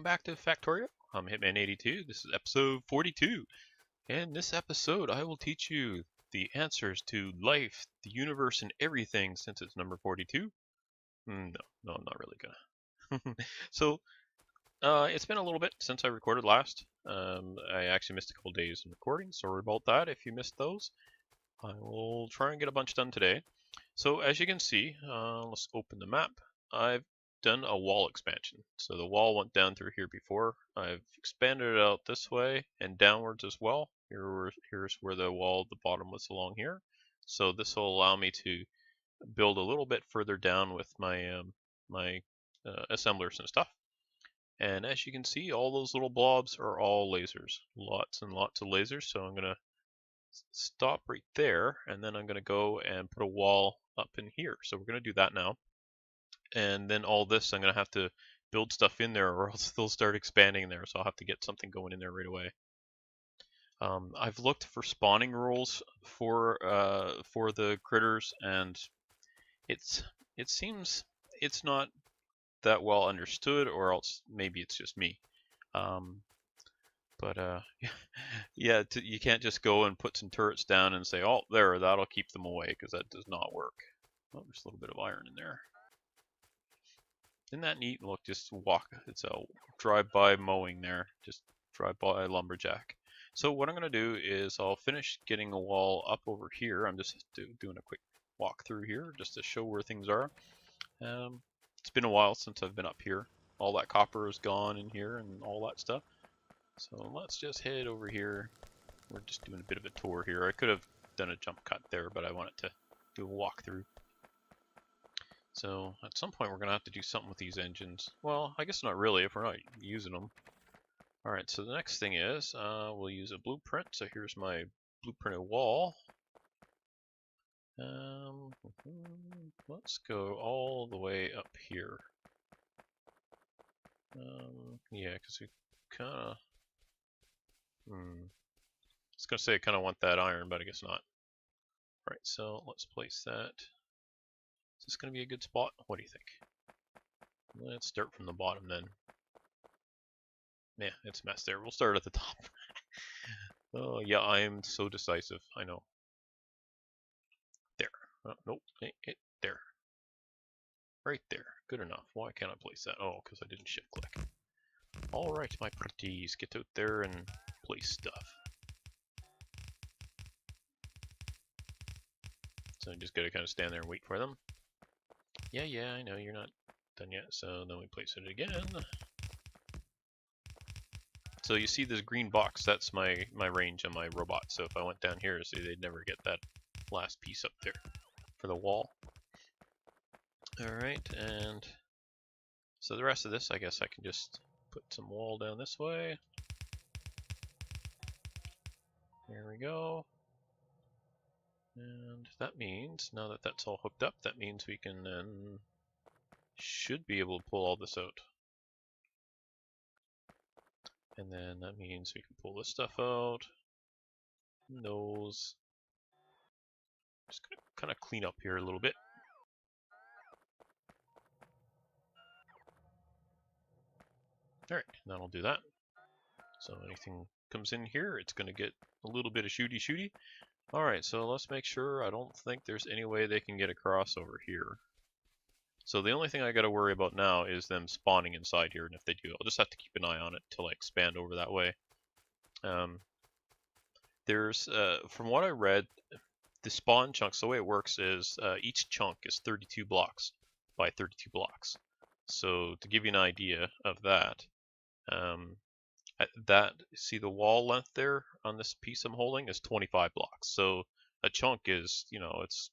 welcome back to Factorio. I'm Hitman82. This is episode 42. In this episode, I will teach you the answers to life, the universe, and everything since it's number 42. No, I'm not really gonna. It's been a little bit since I recorded last. I actually missed a couple days in recording. Sorry about that if you missed those. I will try and get a bunch done today. So as you can see, let's open the map. I've done a wall expansion. So the wall went down through here before. I've expanded it out this way and downwards as well. Here's where the wall at the bottom was along here. So this will allow me to build a little bit further down with my assemblers and stuff. And as you can see, all those little blobs are all lasers. Lots and lots of lasers. So I'm going to stop right there, and then I'm going to go and put a wall up in here. So we're going to do that now. And then all this, I'm going to have to build stuff in there or else they'll start expanding there. So I'll have to get something going in there right away. I've looked for spawning rules for the critters, and it seems it's not that well understood, or else maybe it's just me. Yeah, you can't just go and put some turrets down and say, oh, there, that'll keep them away, because that does not work. Oh, there's a little bit of iron in there. Isn't that neat? Look, just walk. It's a drive-by mowing there. Just drive-by lumberjack. So what I'm going to do is I'll finish getting a wall up over here. I'm just doing a quick walk through here just to show where things are. It's been a while since I've been up here. All that copper is gone in here and all that stuff. So let's just head over here. We're just doing a bit of a tour here. I could have done a jump cut there, but I wanted to do a walkthrough. So at some point we're going to have to do something with these engines. Well, I guess not really if we're not using them. Alright, so the next thing is we'll use a blueprint. So here's my blueprinted wall. Let's go all the way up here. Yeah, because we kind of... I was going to say I kind of want that iron, but I guess not. Alright, so let's place that. Is this going to be a good spot? What do you think? Let's start from the bottom then. Yeah, it's a mess there. We'll start at the top. Oh, yeah, I am so decisive. I know. There. Nope. There. Right there. Good enough. Why can't I place that? Oh, because I didn't shift click. Alright, my pretties. Get out there and place stuff. So I just gotta kind of stand there and wait for them. Yeah, I know you're not done yet, so then we place it again. So you see this green box, that's my range on my robot. So if I went down here, see, they'd never get that last piece up there for the wall. Alright, and so the rest of this, I guess I can just put some wall down this way. There we go. And that means, now that that's all hooked up, that means we can then, should be able to pull all this out. And then that means we can pull this stuff out. Those. Just gonna kind of clean up here a little bit. Alright, that'll do that. So anything comes in here, it's gonna get a little bit of shooty. Alright, so let's make sure. I don't think there's any way they can get across over here. So the only thing I gotta worry about now is them spawning inside here, and if they do, I'll just have to keep an eye on it till I expand over that way. There's, from what I read, the spawn chunks, the way it works is each chunk is 32 blocks by 32 blocks. So to give you an idea of that, see the wall length there on this piece I'm holding is 25 blocks. So a chunk is, it's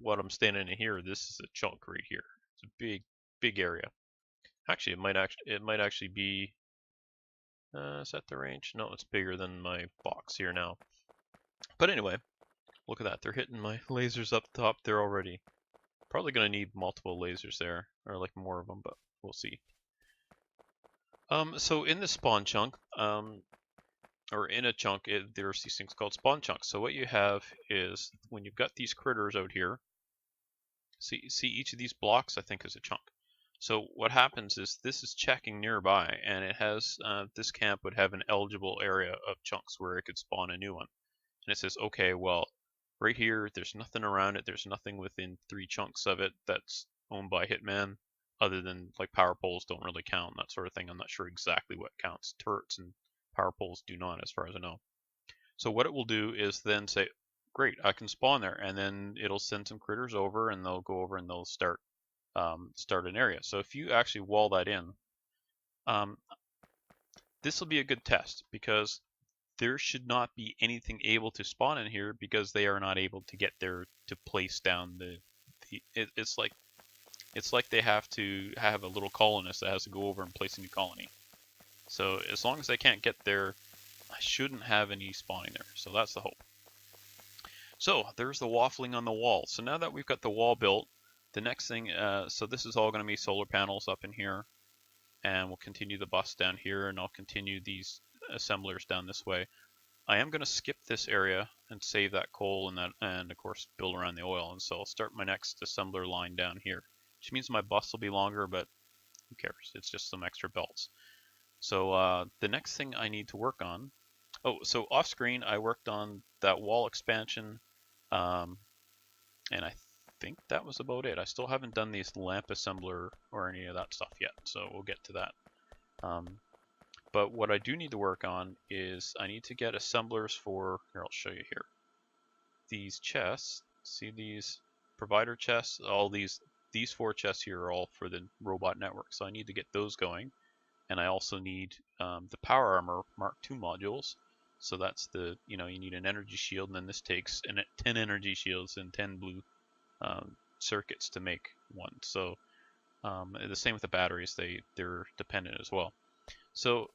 what I'm standing in here. This is a chunk right here. It's a big area. Actually, it might actually be. Is that the range? No, it's bigger than my box here now. But anyway, look at that. They're hitting my lasers up top there already. Probably gonna need multiple lasers there, or like more of them, but we'll see. So in the spawn chunk, or in a chunk, there's these things called spawn chunks. So what you have is, when you've got these critters out here, see each of these blocks, I think, is a chunk. So what happens is this is checking nearby, and it has this camp would have an eligible area of chunks where it could spawn a new one. And it says, okay, well, right here, there's nothing around it. There's nothing within 3 chunks of it that's owned by Hitman, other than like power poles don't really count, that sort of thing. I'm not sure exactly what counts. Turrets and power poles do not, as far as I know. So what it will do is then say, great, I can spawn there, and then it'll send some critters over, and they'll go over and they'll start an area. So if you actually wall that in, this will be a good test because there should not be anything able to spawn in here because they are not able to get there to place down it's like they have to have a little colonist that has to go over and place a new colony. So as long as they can't get there, I shouldn't have any spawning there. So that's the hope. So there's the waffling on the wall. So now that we've got the wall built, the next thing, so this is all going to be solar panels up in here, and we'll continue the bus down here, and I'll continue these assemblers down this way. I am going to skip this area and save that coal and of course build around the oil. And so I'll start my next assembler line down here, which means my bus will be longer, but who cares? It's just some extra belts. So the next thing I need to work on, so off screen I worked on that wall expansion, and I think that was about it. I still haven't done these lamp assembler or any of that stuff yet, so we'll get to that. But what I do need to work on is I need to get assemblers for, here I'll show you here, these chests. See these provider chests? All these 4 chests here are all for the robot network, so I need to get those going. And I also need the power armor Mark II modules. So that's the, you need an energy shield, and then this takes 10 energy shields and 10 blue circuits to make one. So the same with the batteries, they're dependent as well. So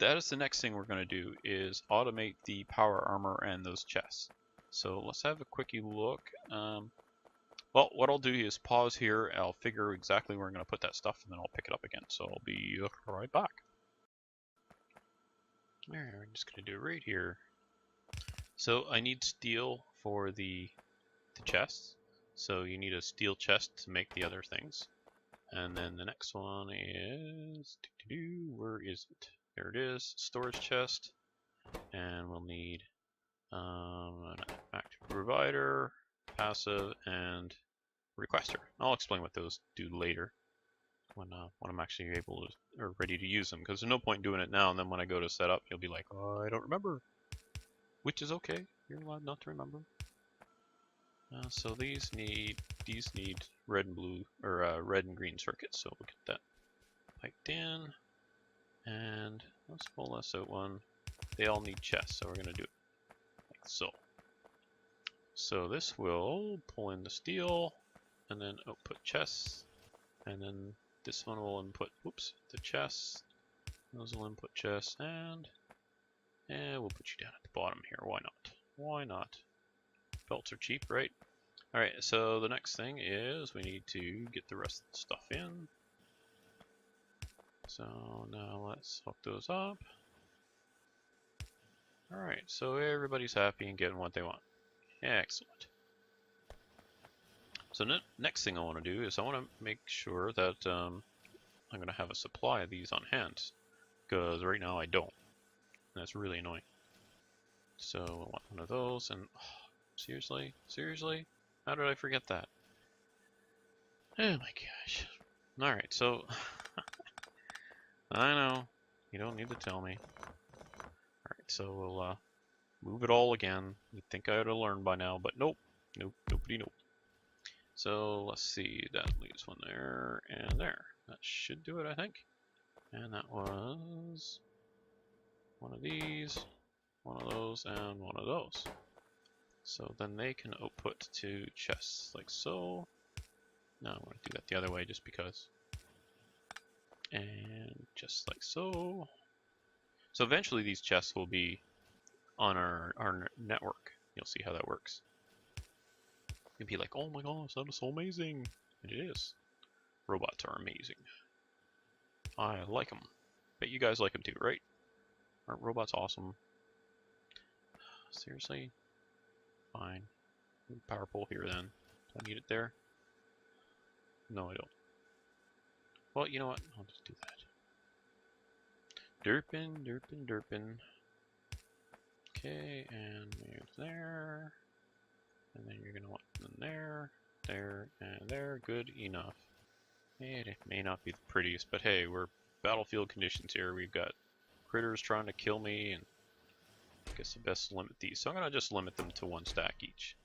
that is the next thing we're going to do, is automate the power armor and those chests. So let's have a quickie look. Well, what I'll do is pause here. I'll figure exactly where I'm going to put that stuff, and then I'll pick it up again. So I'll be right back. Alright, we're just going to do it right here. So I need steel for the chests. So you need a steel chest to make the other things. And then the next one is, where is it? There it is, storage chest. And we'll need an active provider, passive, and requester. I'll explain what those do later when I'm actually able to, or ready to use them, because there's no point doing it now, and then when I go to set up, you'll be like, oh, I don't remember. Which is okay, you're allowed not to remember. So these need red and blue, or red and green circuits, so we'll get that piped in. And let's pull this out one. They all need chests, so we're going to do it like so. So this will pull in the steel, and then output chests, and then this one will input, the chests. Those will input chests, and we'll put you down at the bottom here. Why not? Why not? Belts are cheap, right? Alright, so the next thing is we need to get the rest of the stuff in. So now let's hook those up. Alright, so everybody's happy and getting what they want. Excellent. So next thing I want to do is I want to make sure that I'm going to have a supply of these on hand, because right now I don't. And that's really annoying. So I want one of those, and seriously? How did I forget that? Oh my gosh. Alright, so I know, you don't need to tell me. Alright, so we'll move it all again. You'd think I would have learned by now, but nope. Nobody. So let's see, that leaves one there and there. That should do it, I think. And that was one of these, one of those, and one of those. So then they can output to chests like so. No, I'm going to do that the other way just because. And just like so. So eventually these chests will be on our network. You'll see how that works. You'll be like, oh my gosh, that is so amazing. And it is. Robots are amazing. I like them. Bet you guys like them too, right? Aren't robots awesome? Seriously? Fine. Power pole here then. Do I need it there? No, I don't. Well, you know what? I'll just do that. Derpin, derpin, derpin. Okay, and move there. And then you're gonna want them there, there, and there. Good enough. It may not be the prettiest, but hey, we're battlefield conditions here. We've got critters trying to kill me, and I guess the best to limit these. So I'm gonna just limit them to 1 stack each.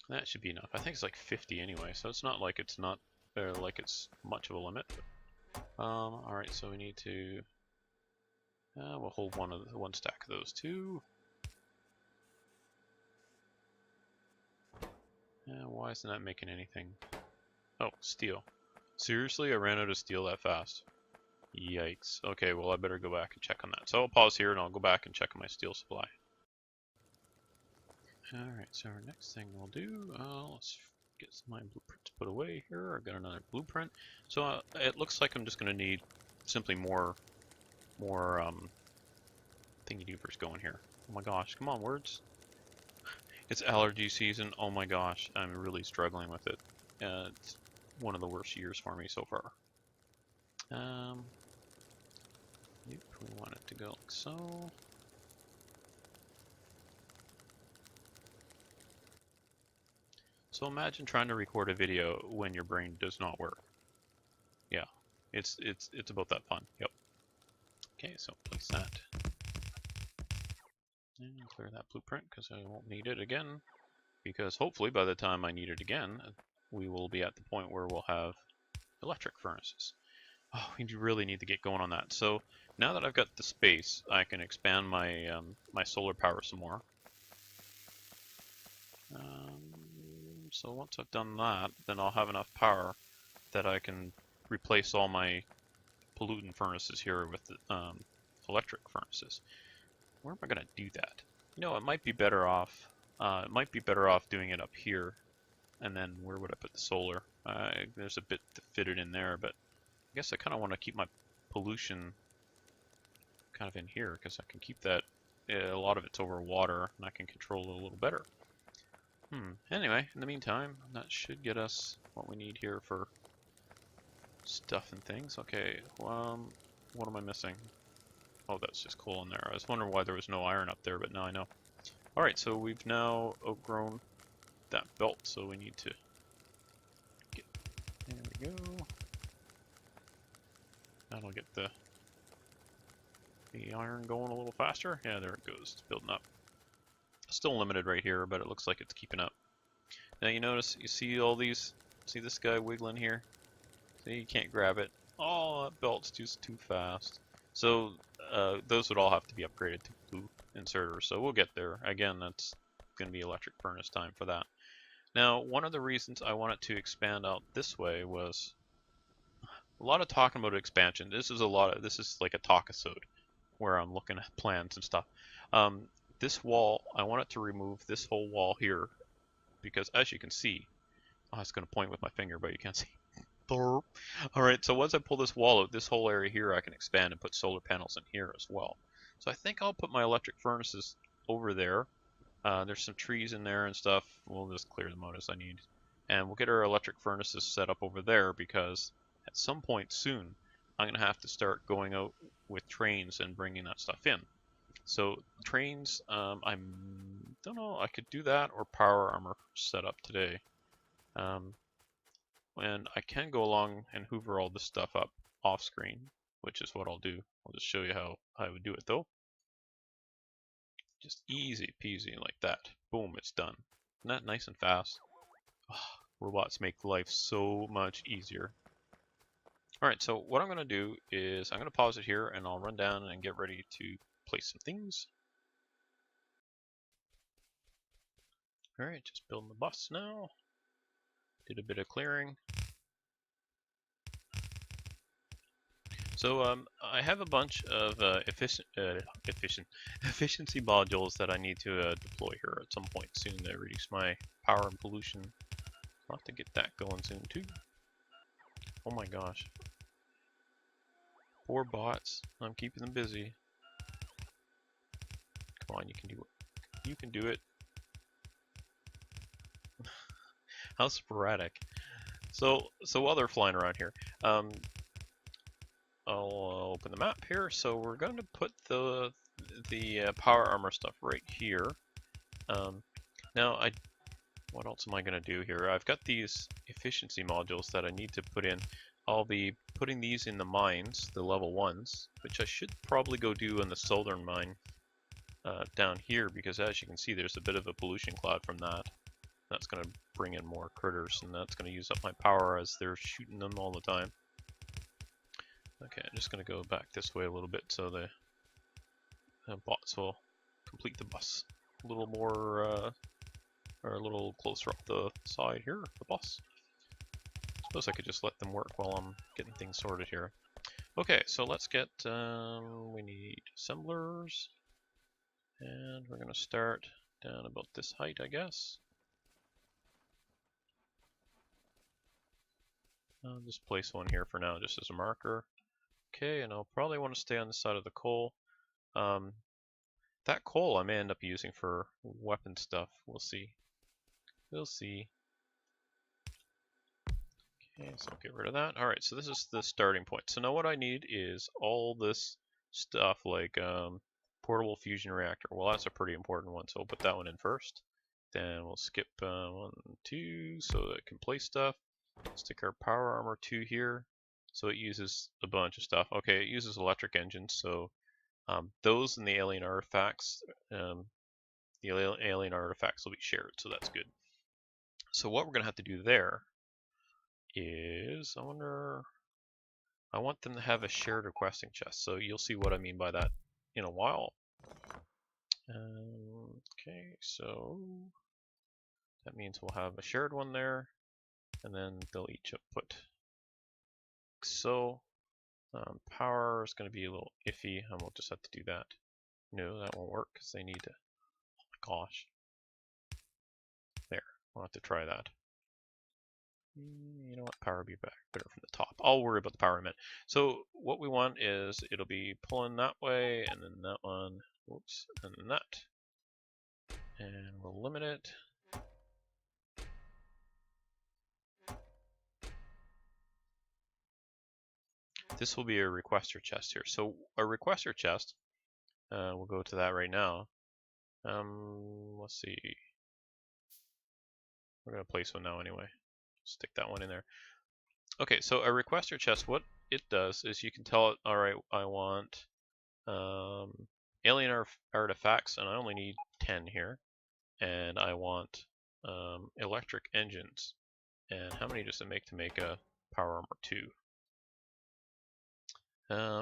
That should be enough. I think it's like 50 anyway, so it's not like it's not like it's much of a limit. But, all right, so we need to. We'll hold one stack of those two. Why isn't that making anything? Oh, steel. Seriously, I ran out of steel that fast. Yikes. Okay, well I better go back and check on that. So I'll pause here and I'll go back and check on my steel supply. Alright, so our next thing we'll do, let's get my blueprints put away here. I've got another blueprint. So it looks like I'm just going to need simply more thingy-doopers going here. Oh my gosh, come on, words. It's allergy season. Oh my gosh, I'm really struggling with it. It's one of the worst years for me so far. Yep, we want it to go like so. So imagine trying to record a video when your brain does not work. Yeah, it's about that fun. Yep. Okay, so place that. And clear that blueprint because I won't need it again. Because hopefully by the time I need it again, we will be at the point where we'll have electric furnaces. Oh, we really need to get going on that. So now that I've got the space, I can expand my my solar power some more. So once I've done that, then I'll have enough power that I can replace all my pollutant furnaces here with electric furnaces. Where am I going to do that? You know, it might be better off. It might be better off doing it up here, and then where would I put the solar? There's a bit to fit it in there, but I guess I kind of want to keep my pollution kind of in here because I can keep that. A lot of it's over water, and I can control it a little better. Anyway, in the meantime, that should get us what we need here for stuff and things. Okay, what am I missing? Oh, that's just coal in there. I was wondering why there was no iron up there, but now I know. Alright, so we've now outgrown that belt, so we need to get... There we go. That'll get the iron going a little faster. Yeah, there it goes. It's building up. Still limited right here, but it looks like it's keeping up. Now you notice, you see all these, see this guy wiggling here? See, you can't grab it. Oh, that belt's just too fast. So those would all have to be upgraded to blue inserters. So we'll get there. Again, that's going to be electric furnace time for that. Now, one of the reasons I wanted to expand out this way was a lot of talking about expansion. This is like a talk-a-sode where I'm looking at plans and stuff. This wall, I wanted to remove this whole wall here because as you can see, I was going to point with my finger, but you can't see. Alright, so once I pull this wall out, this whole area here I can expand and put solar panels in here as well. So I think I'll put my electric furnaces over there. There's some trees in there and stuff. We'll just clear them out as I need. And we'll get our electric furnaces set up over there because at some point soon I'm going to have to start going out with trains and bringing that stuff in. So trains, I don't know, I could do that or power armor set up today. And I can go along and hoover all this stuff up off screen, which is what I'll do. I'll just show you how I would do it though. Just easy peasy like that. Boom, it's done. Isn't that nice and fast? Oh, robots make life so much easier. Alright, so what I'm going to do is I'm going to pause it here and I'll run down and get ready to place some things. Alright, just building the bus now. Did a bit of clearing. So I have a bunch of efficiency modules that I need to deploy here at some point soon to reduce my power and pollution. I'll have to get that going soon too. Oh my gosh. Poor bots. I'm keeping them busy. Come on, you can do it. You can do it. How sporadic. So while they're flying around here, I'll open the map here. So we're going to put the power armor stuff right here. Now what else am I going to do here? I've got these efficiency modules that I need to put in. I'll be putting these in the mines, the level 1s, which I should probably go do in the southern mine down here, because as you can see there's a bit of a pollution cloud from that. That's going to bring in more critters, and that's going to use up my power as they're shooting them all the time. Okay, I'm just going to go back this way a little bit so the bots will complete the bus a little more, or a little closer up the side here, the bus. Suppose I could just let them work while I'm getting things sorted here. Okay, so let's get, we need assemblers, and we're going to start down about this height, I guess. I'll just place one here for now, just as a marker. Okay, and I'll probably want to stay on the side of the coal. That coal I may end up using for weapon stuff. We'll see. We'll see. Okay, so I'll get rid of that. Alright, so this is the starting point. So now what I need is all this stuff like portable fusion reactor. Well, that's a pretty important one, so I'll put that one in first. Then we'll skip 1, 2, so that it can place stuff. Stick our power armor 2 here. So it uses a bunch of stuff. Okay, it uses electric engines, so those and the alien artifacts, will be shared, so that's good. So what we're going to have to do there is, I want them to have a shared requesting chest, so you'll see what I mean by that in a while. Okay, so that means we'll have a shared one there, and then they'll each put. So power is going to be a little iffy, and we'll just have to do that. No, that won't work because they need to. Oh my gosh. There, we'll have to try that. You know what? Power will be better from the top. I'll worry about the power in a minute. So what we want is it'll be pulling that way, and then that one. Whoops, and then that. And we'll limit it. This will be a requester chest here. So a requester chest, we'll go to that right now. Let's see. We're going to place one now anyway. Stick that one in there. Okay, so a requester chest, what it does is you can tell it, alright, I want alien artifacts, and I only need 10 here. And I want electric engines. And how many does it make to make a power armor 2?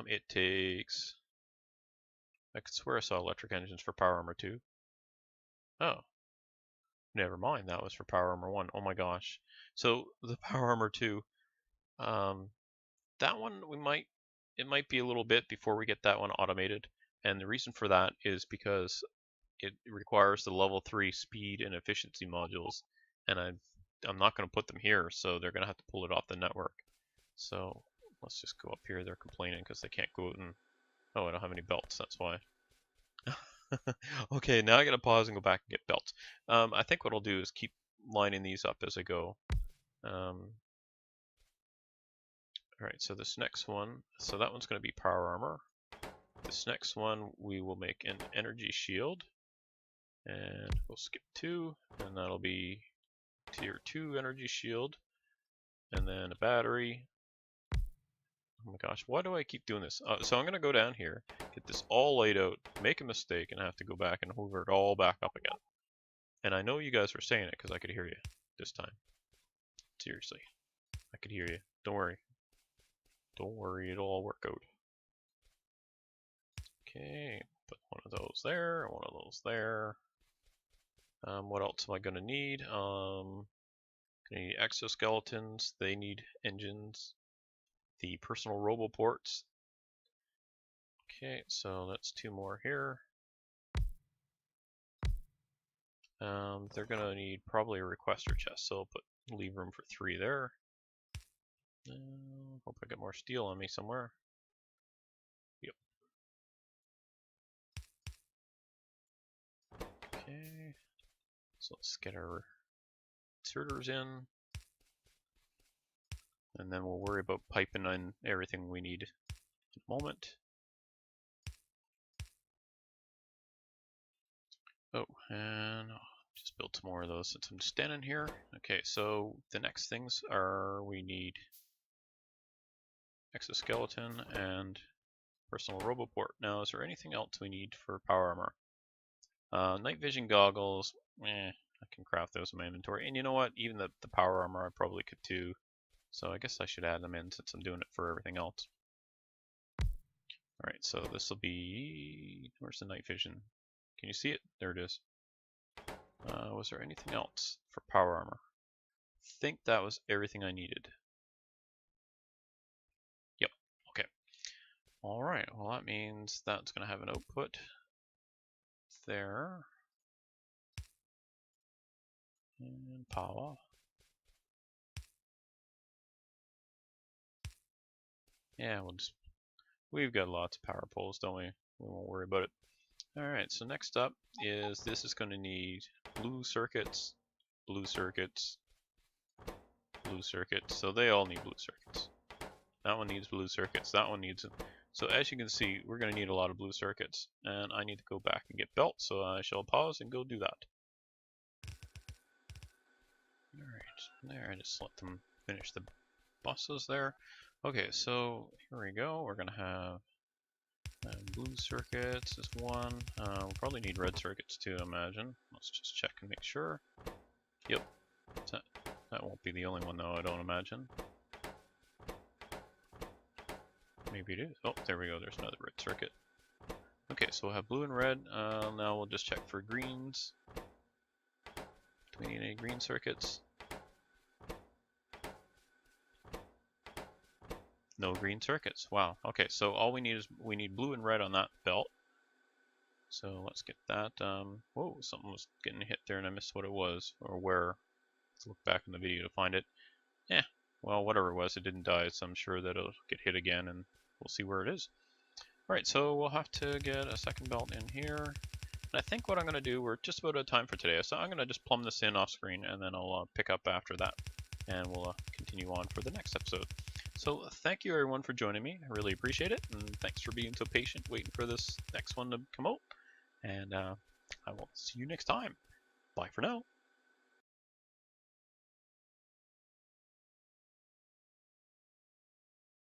It takes, I could swear I saw electric engines for power armor 2. Oh, never mind, that was for power armor 1. Oh my gosh. So the power armor 2, that one it might be a little bit before we get that one automated. And the reason for that is because it requires the level 3 speed and efficiency modules, and I'm not going to put them here, so they're going to have to pull it off the network. So let's just go up here. They're complaining because they can't go out and, oh, I don't have any belts, that's why. Okay, now I gotta pause and go back and get belts. I think what I'll do is keep lining these up as I go. Alright, so this next one, so that one's going to be power armor. This next one we will make an energy shield. And we'll skip 2, and that'll be tier 2 energy shield. And then a battery. Oh my gosh, why do I keep doing this? So I'm going to go down here, get this all laid out, make a mistake, and I have to go back and hoover it all back up again. And I know you guys were saying it because I could hear you this time. Seriously, I could hear you. Don't worry. Don't worry, it'll all work out. Okay, put one of those there, one of those there. What else am I going to need? Gonna need exoskeletons. They need engines. The personal roboports. Okay, so that's 2 more here. They're gonna need probably a requester chest, so I'll leave room for 3 there. Hope I get more steel on me somewhere. Yep. Okay, so let's get our inserters in. and then we'll worry about piping in everything we need in a moment. Oh, and just build some more of those since I'm standing here. Okay, so the next things are we need exoskeleton and personal roboport. Now, is there anything else we need for power armor? Night vision goggles, I can craft those in my inventory. And you know what? Even the power armor I probably could too. So I guess I should add them in since I'm doing it for everything else. Alright, so this will be... Where's the night vision? Can you see it? There it is. Was there anything else for power armor? I think that was everything I needed. Yep, okay. Alright, well that means that's going to have an output there. And power. Yeah, we've got lots of power poles, don't we? We won't worry about it. Alright, so next up is this is going to need blue circuits, blue circuits, blue circuits. So they all need blue circuits. That one needs blue circuits, that one needs it. So as you can see, we're going to need a lot of blue circuits. And I need to go back and get belts, so I shall pause and go do that. Alright, there, just let them finish the buses there. Okay, so here we go. We're going to have blue circuits is one. We'll probably need red circuits too, I imagine. Let's just check and make sure. Yep. That won't be the only one though, I don't imagine. Maybe it is. Oh, there we go. There's another red circuit. Okay, so we'll have blue and red. Now we'll just check for greens. Do we need any green circuits? No green circuits. Wow. Okay, so all we need is we need blue and red on that belt. So let's get that. Whoa, something was getting hit there and I missed what it was or where. Let's look back in the video to find it. Yeah, well, whatever it was, it didn't die, so I'm sure that it'll get hit again and we'll see where it is. Alright, so we'll have to get a second belt in here. And I think what I'm going to do, we're just about out of time for today, so I'm going to just plumb this in off screen and then I'll pick up after that. And we'll continue on for the next episode. So thank you everyone for joining me. I really appreciate it. And thanks for being so patient waiting for this next one to come out. And I will see you next time. Bye for now.